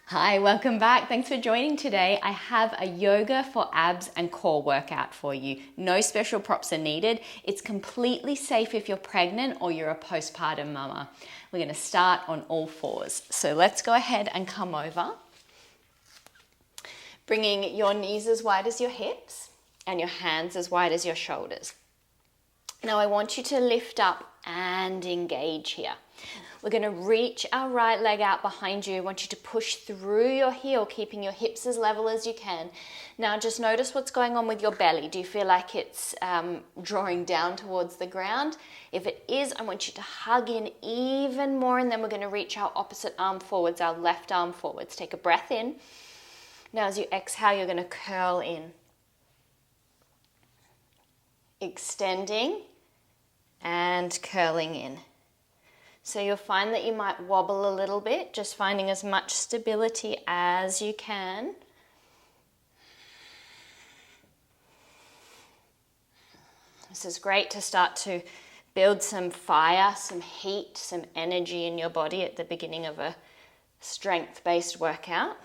Hi, welcome back. Thanks for joining today. I have a yoga for abs and core workout for you. No special props are needed. It's completely safe if you're pregnant or you're a postpartum mama. We're going to start on all fours. So let's go ahead and come over. Bringing your knees as wide as your hips and your hands as wide as your shoulders. Now I want you to lift up and engage here. We're going to reach our right leg out behind you. I want you to push through your heel, keeping your hips as level as you can. Now just notice what's going on with your belly. Do you feel like it's drawing down towards the ground? If it is, I want you to hug in even more, and then we're going to reach our opposite arm forwards, our left arm forwards. Take a breath in. Now as you exhale, you're going to curl in. Extending and curling in. So you'll find that you might wobble a little bit, just finding as much stability as you can. This is great to start to build some fire, some heat, some energy in your body at the beginning of a strength-based workout.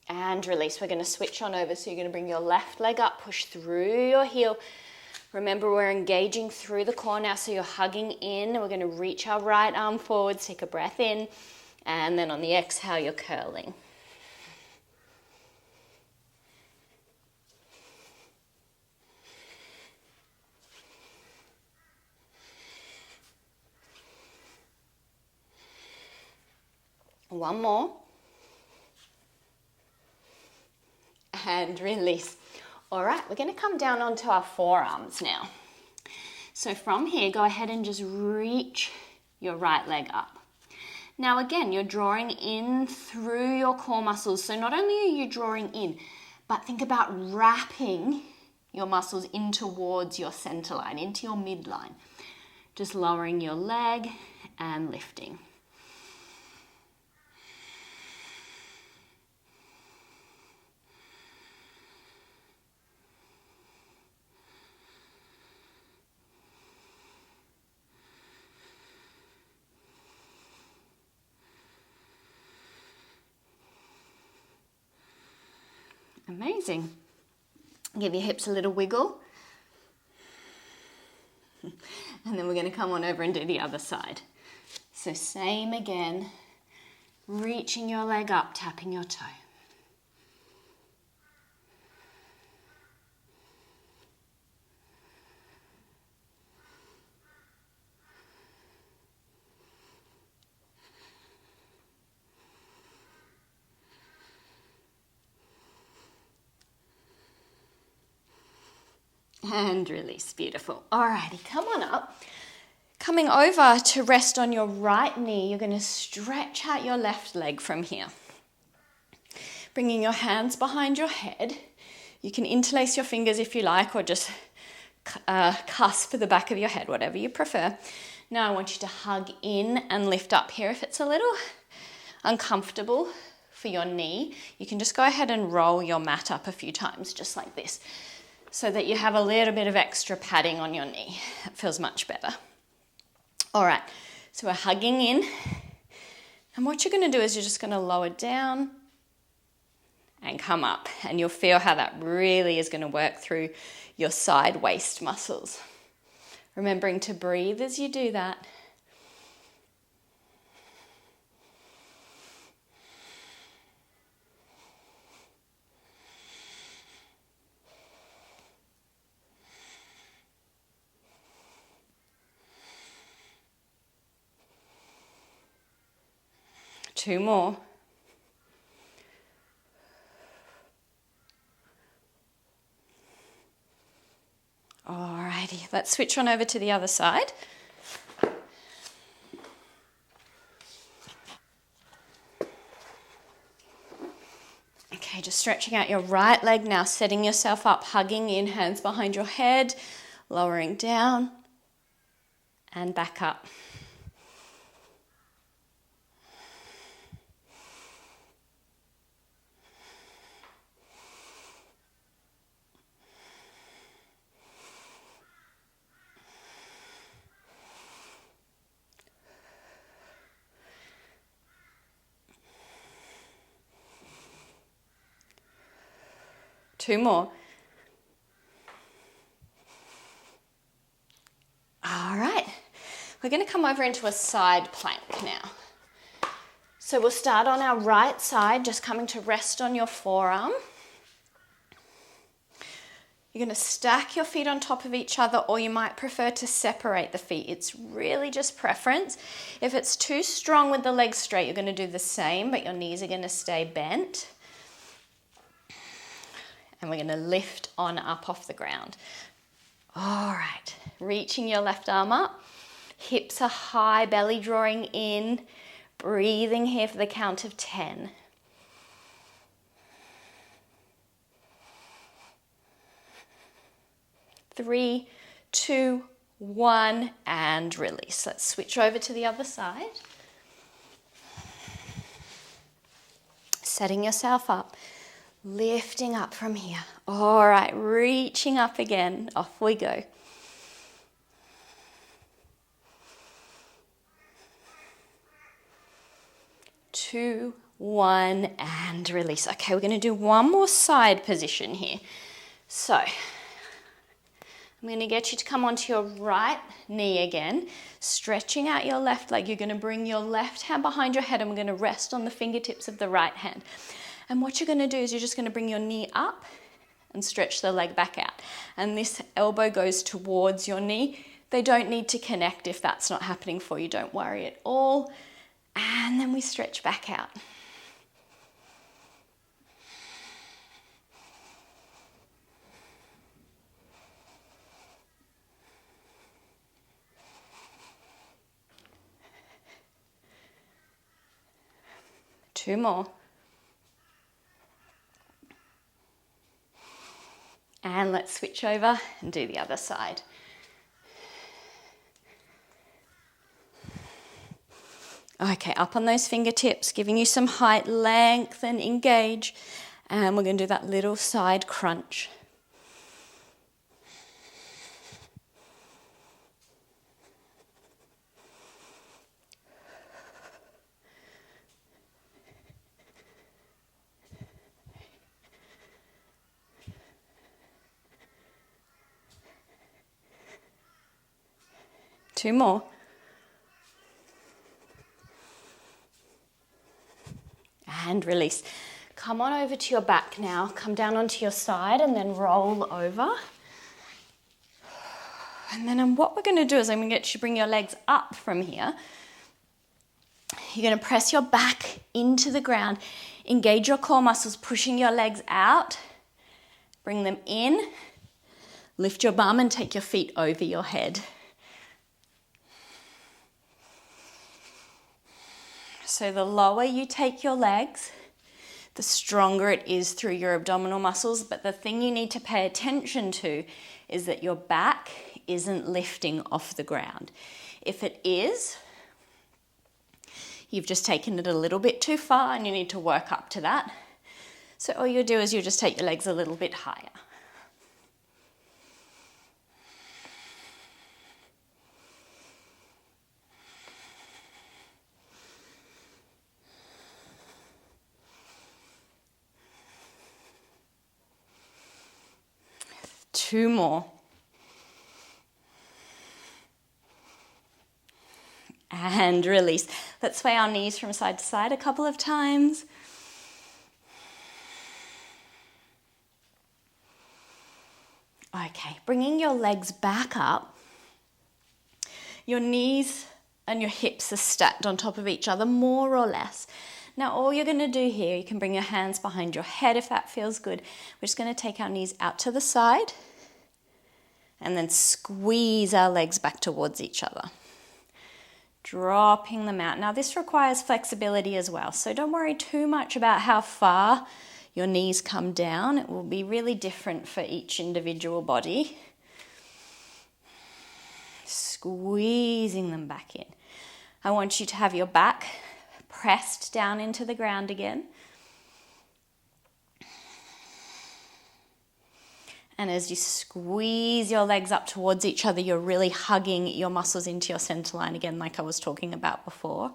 And release. We're going to switch on over. So you're going to bring your left leg up, push through your heel. Remember, we're engaging through the core now, so you're hugging in. We're going to reach our right arm forwards, take a breath in, and then on the exhale, you're curling. One more. And release. All right, we're going to come down onto our forearms now. So from here, go ahead and just reach your right leg up. Now again, you're drawing in through your core muscles. So not only are you drawing in, but think about wrapping your muscles in towards your center line, into your midline. Just lowering your leg and lifting. Amazing. Give your hips a little wiggle. And then we're going to come on over and do the other side. So same again, reaching your leg up, tapping your toe. And release. Beautiful. Alrighty, come on up. Coming over to rest on your right knee, you're going to stretch out your left leg from here. Bringing your hands behind your head. You can interlace your fingers if you like, or just cusp the back of your head, whatever you prefer. Now I want you to hug in and lift up here. If it's a little uncomfortable for your knee, you can just go ahead and roll your mat up a few times, just like this, so that you have a little bit of extra padding on your knee. It feels much better. All right, so we're hugging in. And what you're going to do is you're just going to lower down and come up. And you'll feel how that really is going to work through your side waist muscles. Remembering to breathe as you do that. Two more. Alrighty, let's switch on over to the other side. Okay, just stretching out your right leg now, setting yourself up, hugging in, hands behind your head, lowering down and back up. 2 more. All right, we're going to come over into a side plank now. So we'll start on our right side, just coming to rest on your forearm. You're going to stack your feet on top of each other, or you might prefer to separate the feet. It's really just preference. If it's too strong with the legs straight, you're going to do the same, but your knees are going to stay bent. And we're going to lift on up off the ground. All right, reaching your left arm up. Hips are high, belly drawing in. Breathing here for the count of 10. 3, 2, 1, and release. Let's switch over to the other side. Setting yourself up, lifting up from here. All right, reaching up again. Off we go. 2, 1, and release. Okay, we're going to do one more side position here. So, I'm going to get you to come onto your right knee again, stretching out your left leg. You're going to bring your left hand behind your head and we're going to rest on the fingertips of the right hand. And what you're going to do is you're just going to bring your knee up and stretch the leg back out. And this elbow goes towards your knee. They don't need to connect if that's not happening for you. Don't worry at all. And then we stretch back out. Two more. And let's switch over and do the other side. Okay, up on those fingertips, giving you some height, length, and engage. And we're going to do that little side crunch. Two more. And release. Come on over to your back now. Come down onto your side and then roll over. And then what we're going to do is I'm going to get you to bring your legs up from here. You're going to press your back into the ground. Engage your core muscles, pushing your legs out. Bring them in. Lift your bum and take your feet over your head. So the lower you take your legs, the stronger it is through your abdominal muscles. But the thing you need to pay attention to is that your back isn't lifting off the ground. If it is, you've just taken it a little bit too far and you need to work up to that. So all you do is you just take your legs a little bit higher. Two more. And release. Let's sway our knees from side to side a couple of times. Okay, bringing your legs back up. Your knees and your hips are stacked on top of each other, more or less. Now all you're going to do here, you can bring your hands behind your head if that feels good. We're just going to take our knees out to the side and then squeeze our legs back towards each other. Dropping them out. Now this requires flexibility as well, so don't worry too much about how far your knees come down. It will be really different for each individual body. Squeezing them back in. I want you to have your back pressed down into the ground again. And as you squeeze your legs up towards each other, you're really hugging your muscles into your center line again, like I was talking about before.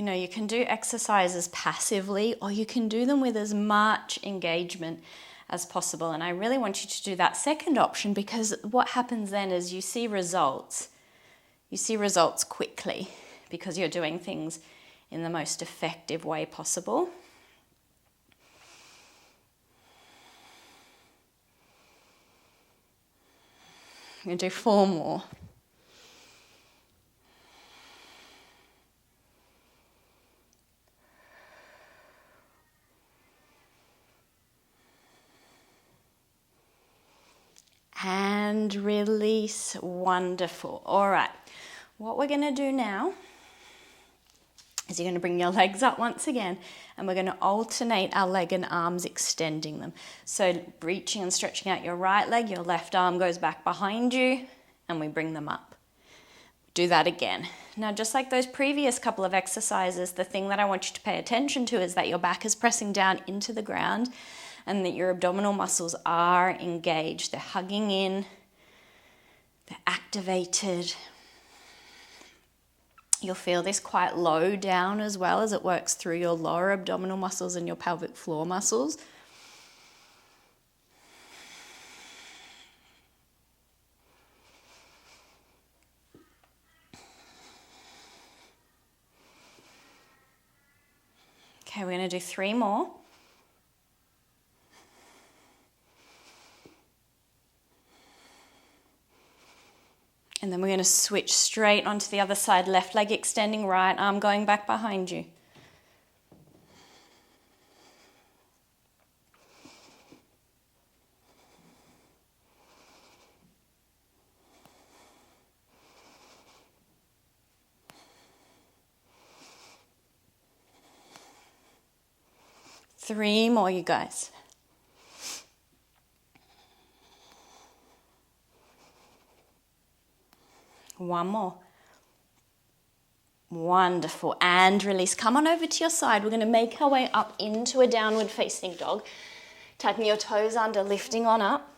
You know, you can do exercises passively or you can do them with as much engagement as possible. And I really want you to do that second option, because what happens then is you see results. You see results quickly because you're doing things in the most effective way possible. I'm going to do 4 more. And release. Wonderful. All right. What we're going to do now is you're going to bring your legs up once again, and we're going to alternate our leg and arms, extending them. So reaching and stretching out your right leg, your left arm goes back behind you, and we bring them up. Do that again. Now, just like those previous couple of exercises, the thing that I want you to pay attention to is that your back is pressing down into the ground and that your abdominal muscles are engaged. They're hugging in, they're activated. You'll feel this quite low down as well as it works through your lower abdominal muscles and your pelvic floor muscles. Okay, we're going to do 3 more. And then we're going to switch straight onto the other side, left leg extending, right arm going back behind you. Three more, you guys. One more. Wonderful. And release. Come on over to your side. We're going to make our way up into a downward facing dog. Tucking your toes under, lifting on up.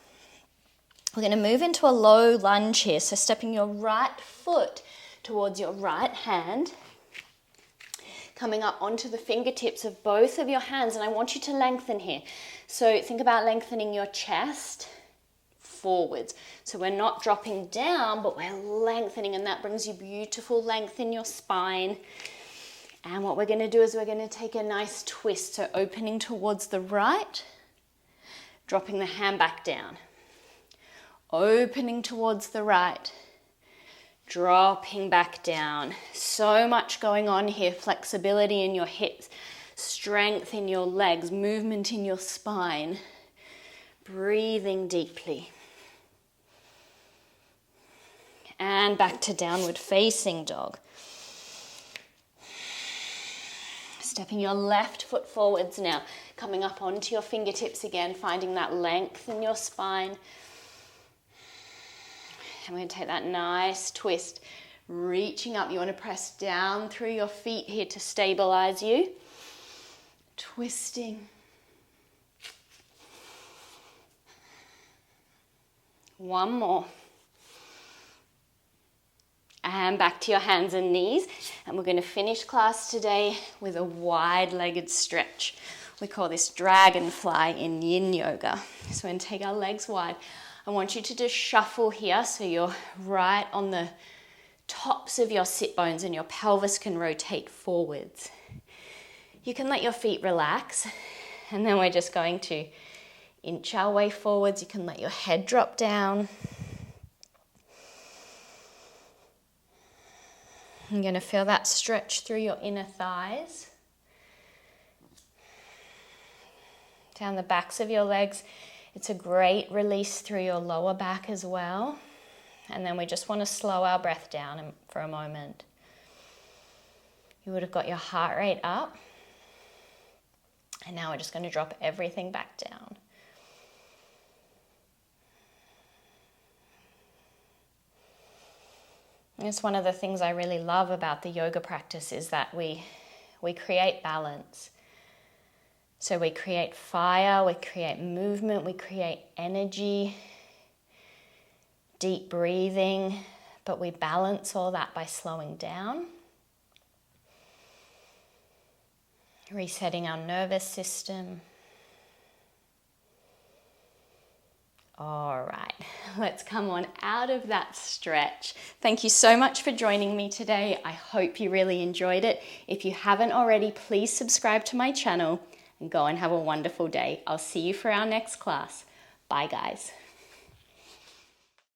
We're going to move into a low lunge here. So stepping your right foot towards your right hand. Coming up onto the fingertips of both of your hands. And I want you to lengthen here. So think about lengthening your chest forwards. So we're not dropping down, but we're lengthening, and that brings you beautiful length in your spine. And what we're going to do is we're going to take a nice twist. So opening towards the right, dropping the hand back down. Opening towards the right, dropping back down. So much going on here. Flexibility in your hips, strength in your legs, movement in your spine. Breathing deeply. And back to downward facing dog. Stepping your left foot forwards now. Coming up onto your fingertips again, finding that length in your spine. And we're going to take that nice twist. Reaching up. You want to press down through your feet here to stabilize you. Twisting. One more. And back to your hands and knees. And we're going to finish class today with a wide-legged stretch. We call this Dragonfly in Yin Yoga. So we're going to take our legs wide. I want you to just shuffle here so you're right on the tops of your sit bones and your pelvis can rotate forwards. You can let your feet relax, and then we're just going to inch our way forwards. You can let your head drop down. You're going to feel that stretch through your inner thighs. Down the backs of your legs. It's a great release through your lower back as well. And then we just want to slow our breath down for a moment. You would have got your heart rate up. And now we're just going to drop everything back down. And it's one of the things I really love about the yoga practice is that we create balance. So we create fire, we create movement, we create energy, deep breathing, but we balance all that by slowing down. Resetting our nervous system. All right, let's come on out of that stretch. Thank you so much for joining me today. I hope you really enjoyed it. If you haven't already, please subscribe to my channel and go and have a wonderful day. I'll see you for our next class. Bye, guys.